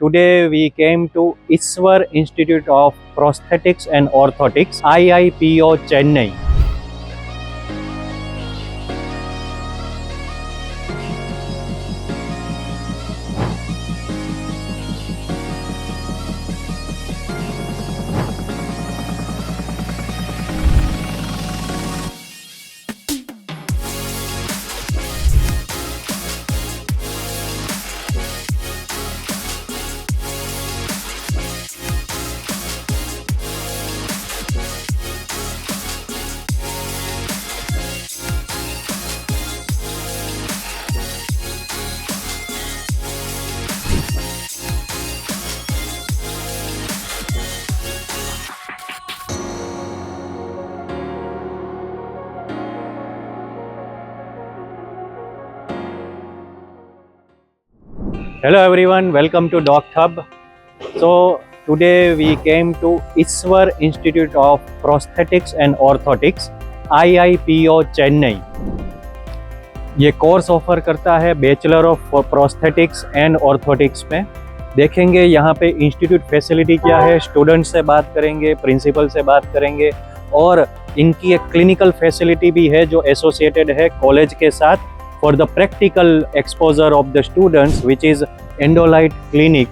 Today we came to Ishwar Institute of Prosthetics and Orthotics, IIPO Chennai. Hello everyone, welcome to Docthub. So today we came to Ishwar Institute of Prosthetics and Orthotics, IIPO Chennai. ये course offer करता है bachelor of prosthetics and orthotics में. देखेंगे यहाँ पे institute facility क्या है, student से बात करेंगे, प्रिंसिपल से बात करेंगे और इनकी एक क्लिनिकल फैसिलिटी भी है जो एसोसिएटेड है कॉलेज के साथ for the practical exposure of the students which is Endolite clinic.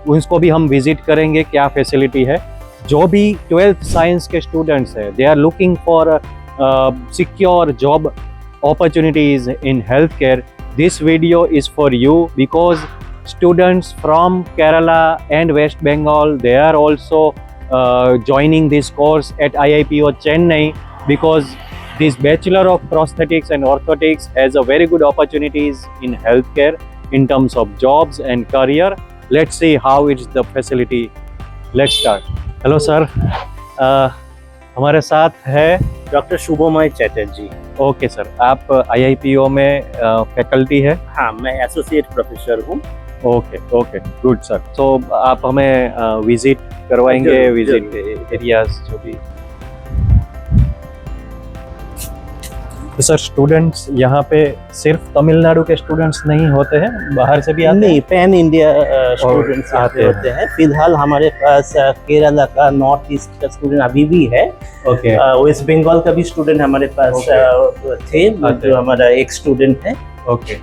उसको भी हम विजिट करेंगे क्या फैसिलिटी है. जो भी 12th साइंस के स्टूडेंट्स हैं, they are looking for secure job opportunities in healthcare. This video is for you because students from Kerala and West Bengal, they are also joining this course at IIPO Chennai because this Bachelor of Prosthetics and Orthotics has a very good opportunities in healthcare in terms of jobs and career. Let's see how it's the facility. Let's start. Hello sir. हमारे साथ है doctor शुभमय Chatterjee. Okay sir, आप IIPO में faculty है? हाँ, मैं associate professor हूँ. Okay okay, good sir. तो आप हमें विजिट करवाएंगे, विजिट एरियाज जो भी. तो सर स्टूडेंट्स यहाँ पे सिर्फ तमिलनाडु के स्टूडेंट्स नहीं होते हैं, बाहर से भी आते हैं? नहीं, पैन इंडिया स्टूडेंट्स आते होते हैं. फिलहाल हमारे पास केरला का, नॉर्थ ईस्ट का स्टूडेंट अभी भी है. ओके. वेस्ट बंगाल का भी स्टूडेंट हमारे पास थे, जो हमारा एक स्टूडेंट है. ओके.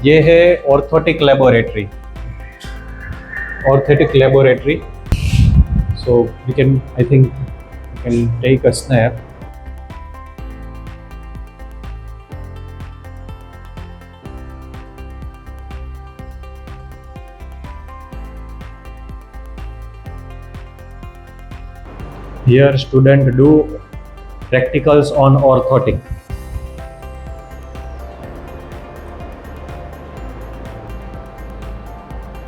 ये है orthotic laboratory. Orthotic laboratory. So we can, I think we can take a snap. Here student do practicals on orthotic.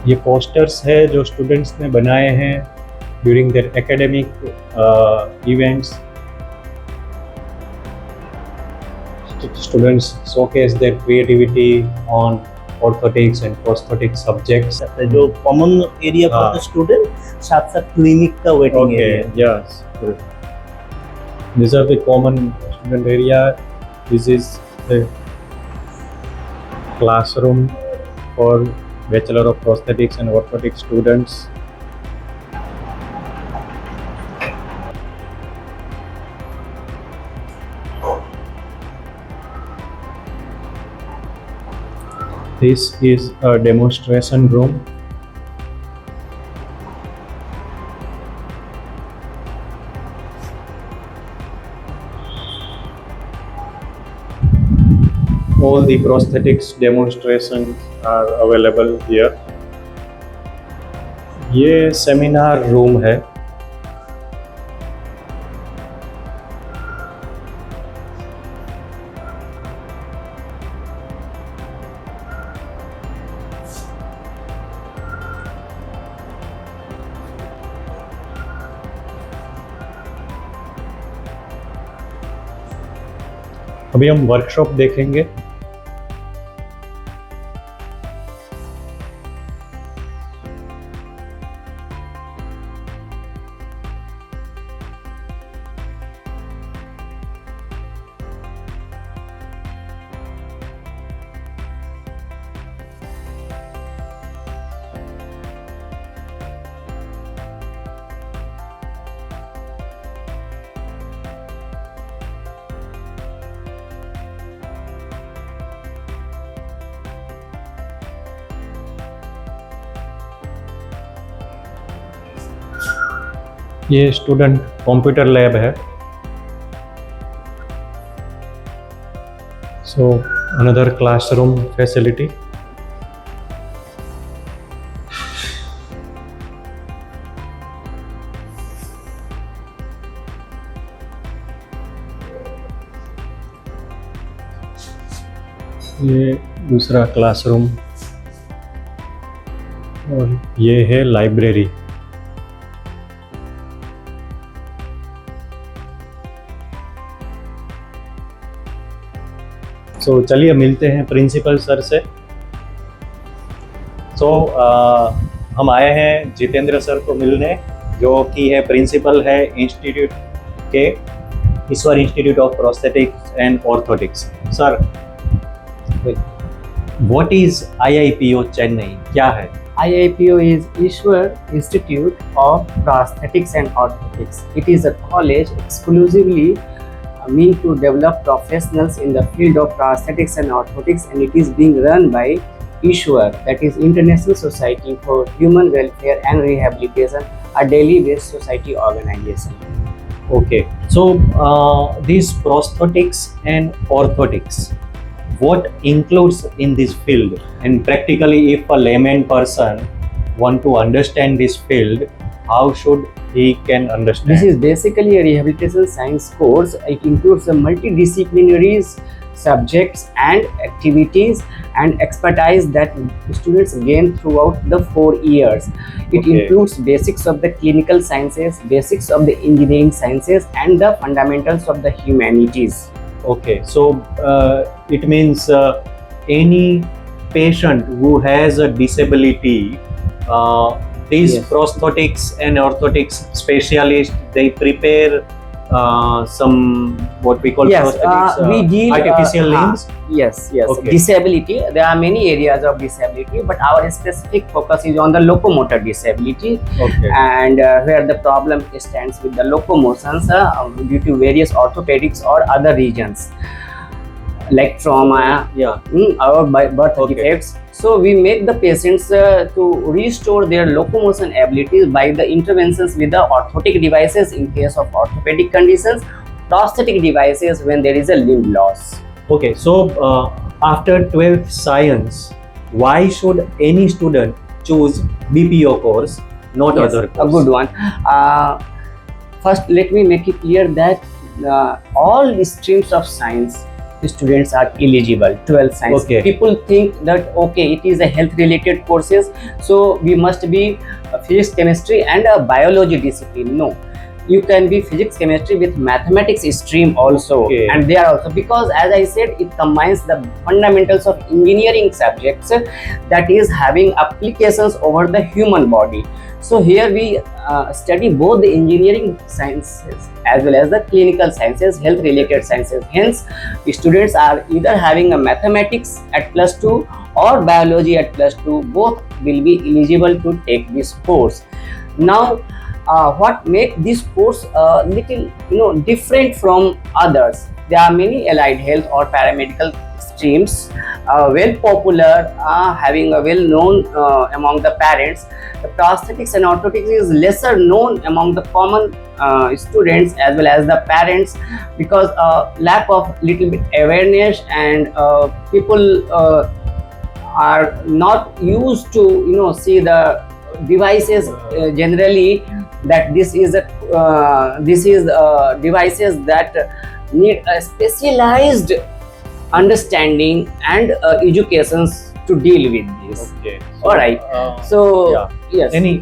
ये पोस्टर्स है जो स्टूडेंट्स ने बनाए हैं during their academic events. Students showcase their creativity on orthotics and prosthetic subjects. जो common area for the student, साथ साथ clinic का waiting area. Yes. These are the common student area. This is the classroom for Bachelor of Prosthetics and Orthotics students. This is a demonstration room. All the prosthetics demonstrations are available here. ये seminar room है. अभी हम workshop देखेंगे. ये student computer lab है. So another classroom facility. ये दूसरा classroom और ये है लाइब्रेरी. सो चलिए मिलते हैं प्रिंसिपल सर से. हम आए हैं जितेंद्र सर को मिलने, जो कि है प्रिंसिपल है इंस्टीट्यूट के, Ishwar institute of prosthetics and orthotics. Sir, what is IIPO Chennai, क्या है? IIPO is Ishwar Institute of Prosthetics and Orthotics. It is a college exclusively meant to develop professionals in the field of prosthetics and orthotics, and it is being run by Ishwar, that is International Society for Human Welfare and Rehabilitation, a Delhi-based society organization. Okay, so these prosthetics and orthotics, what includes in this field? And practically, if a layman person want to understand this field, how should he can understand? This is basically a rehabilitation science course. It includes the multidisciplinary subjects and activities and expertise that students gain throughout the 4 years. It Okay. includes basics of the clinical sciences, basics of the engineering sciences, and the fundamentals of the humanities. Okay, so it means any patient who has a disability, these Yes. prosthetics and orthotics specialists, they prepare some what we call Yes, prosthetics, we deal artificial limbs. Yes. Okay. Disability. There are many areas of disability, but our specific focus is on the locomotor disability, Okay. and where the problem stands with the locomotions due to various orthopedics or other regions like trauma, Yeah. or by birth Okay. defects. So we make the patients to restore their locomotion abilities by the interventions with the orthotic devices in case of orthopedic conditions, prosthetic devices when there is a limb loss. Okay, so after 12th science, why should any student choose BPO course, not Yes, other a course? good one. First, let me make it clear that all streams of science students are eligible. 12th science. Okay. People think that okay, it is a health related courses, so we must be physics, chemistry, and a biology discipline. No, you can be physics, chemistry with mathematics stream also. Okay. And they are also, because as I said, it combines the fundamentals of engineering subjects that is having applications over the human body. So here we study both the engineering sciences as well as the clinical sciences, health related sciences. Hence, students are either having a mathematics at +2 or biology at +2. Both will be eligible to take this course. Now, what make this course a little different from others? There are many allied health or paramedical streams, well popular, having a well known among the parents. The prosthetics and orthotics is lesser known among the common students as well as the parents, because lack of little bit awareness, and people are not used to see the devices generally, that this is devices that need a specialized understanding and educations to deal with this. Okay. All right. So yeah. yes. Any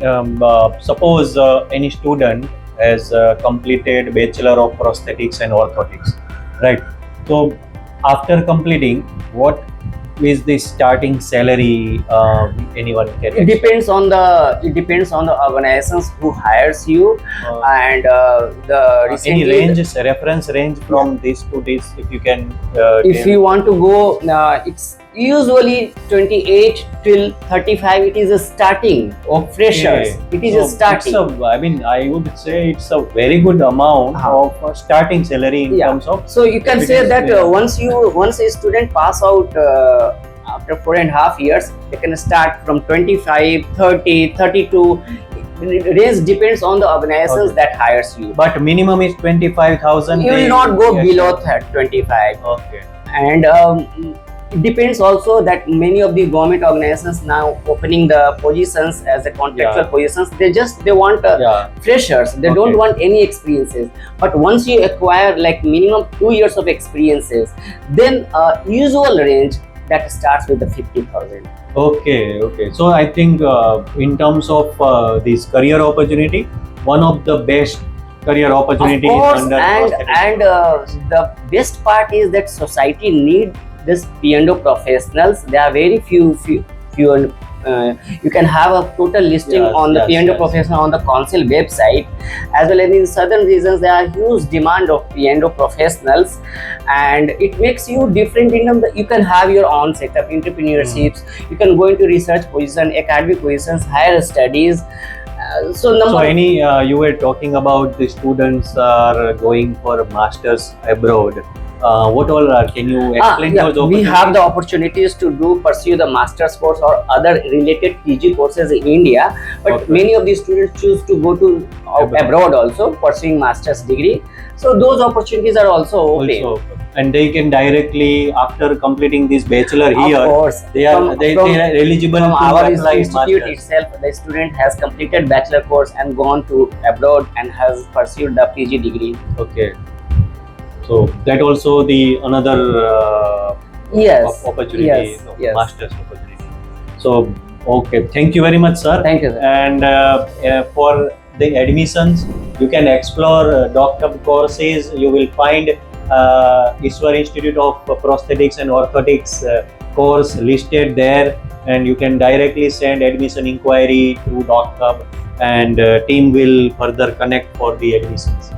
suppose any student has completed Bachelor of Prosthetics and Orthotics, right? So after completing, what is the starting salary anyone can It depends on the organizations who hires you, and the any recently, range, reference range from this to this, if you can if you want to go, it's usually 28 till 35. It is a starting of freshers. It is a starting. I would say it's a very good amount of starting salary in terms of. So you can say that once a student pass out after 4.5 years, they can start from 25, 30, 32. range depends on the organizations Okay. that hires you. But minimum is 25,000. You will not go below 25. Okay. And it depends also that many of the government organizations now opening the positions as a contractual Yeah. positions. They want Yeah. freshers. They don't Okay. want any experiences. But once you acquire like minimum 2 years of experiences, then usual range that starts with the 50,000. Okay. Okay. So I think in terms of this career opportunity, one of the best career Of opportunity course, is under and prosthetics. the best part is that society need this P&O professionals. There are very few. You can have a total listing Yes, on the yes, P&O yes. professional on the council website, as well as in southern regions there are huge demand of P&O professionals, and it makes you different in terms that you can have your own setup, entrepreneurships. You can go into research position, academic positions, higher studies. So So any you were talking about the students are going for masters abroad. What all are? Can you explain yeah, those we opportunities? have the opportunities to pursue the master's course or other related PG courses in India, but Okay. many of the students choose to go to abroad also pursuing master's degree. So those opportunities are also open. Also, and they can directly after completing this bachelor here, Of course, they are they are eligible from to our apply institute masters. itself, the student has completed bachelor course and gone to abroad and has pursued the PG degree. Okay. So that also the another Yes. opportunity, Yes. Yes. master's opportunity. So okay, thank you very much, sir. Thank you, sir. And for the admissions, you can explore Docthub courses. You will find Ishwar Institute of Prosthetics and Orthotics course listed there, and you can directly send admission inquiry to Docthub, and team will further connect for the admissions.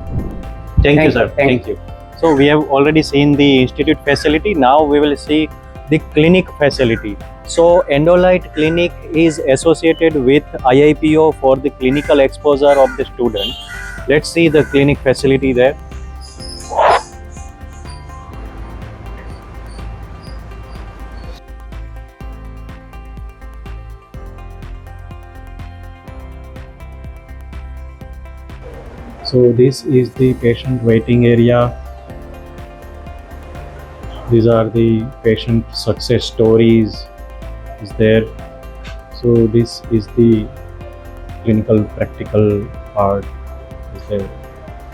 Thank you, sir. Thank you. So we have already seen the institute facility. Now we will see the clinic facility. So Endolite Clinic is associated with IIPO for the clinical exposure of the student. Let's see the clinic facility there. So this is the patient waiting area. These are the patient success stories is there. So this is the clinical practical part is there.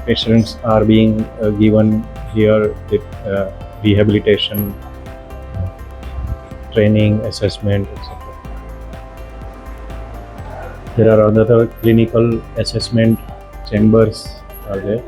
Patients are being given here with rehabilitation, training, assessment, etc. There are other clinical assessment chambers are there.